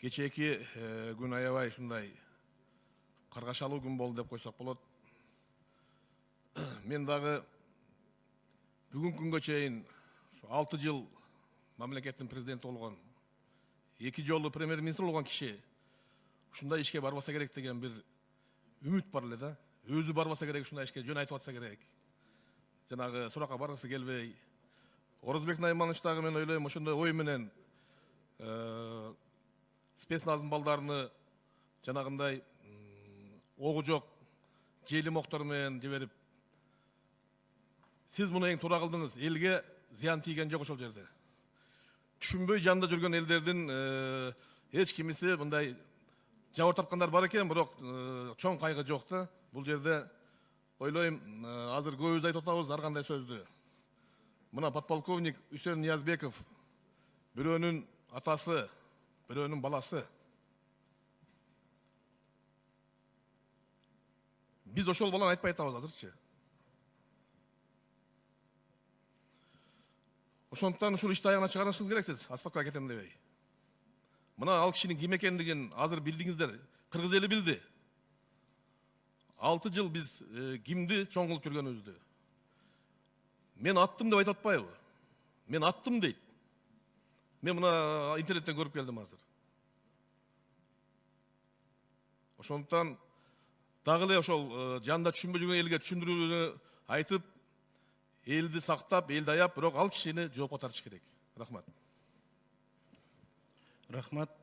Кечеки күн аябай ушундай каргашалуу күн болду деп койсок болот. Мен дагы бүгүнкү күнгө чейин 6 жыл мамлекеттин президенти болгон, 2 жолу премьер-министр болгон киши ушундай ишке барбаса керек деген бир үмүт бар эле да. Өзү барбаса керек, ушундай ишке жөн айтып атса керек. Жанагы суракка баргысы келбей. Орозбек Найманович дагы мен ойлойм ошондой ой менен спецназм балдарыны жанагындай огу жок желим октор менен жиберип, сиз муну эң туура кылдыңыз, элге зыян тийген жок ошол жерде. Түшүнбөй жанында жүргөн элдердин эч кимиси мындай жабыр тарткандар бар экен, бирок чоң кайгы жок да. Бул жерде ойлойм, азыр көбүбүз айтып атабыз ар кандай сөздү. Мына подполковник Үсен Ниязбеков бирөөнүн атасы, бирөөнүн баласы. Биз ошол баланы айтпай атабыз азырчы. Ошондуктан ушул ишти аягына чыгарышыңыз керексиз, отставкага кетем дебей. Мына ал кишинин ким экендигин азыр билдиңиздер, кыргыз эли билди. 6 жыл биз кимди чоң кылып жүргөнүбүздү. Мен аттым деп айтып атпайбы? Мен аттым дейт. Мен мына интернеттен көрүп келдим азыр. Ошондуктан дагы эле ошол жанында түшүнбөй жүргөн элге түшүндүрүүнү айтып, элди сактап, элди аяп, бирок ал кишини жоопко тартыш керек. Рахмат. Рахмат.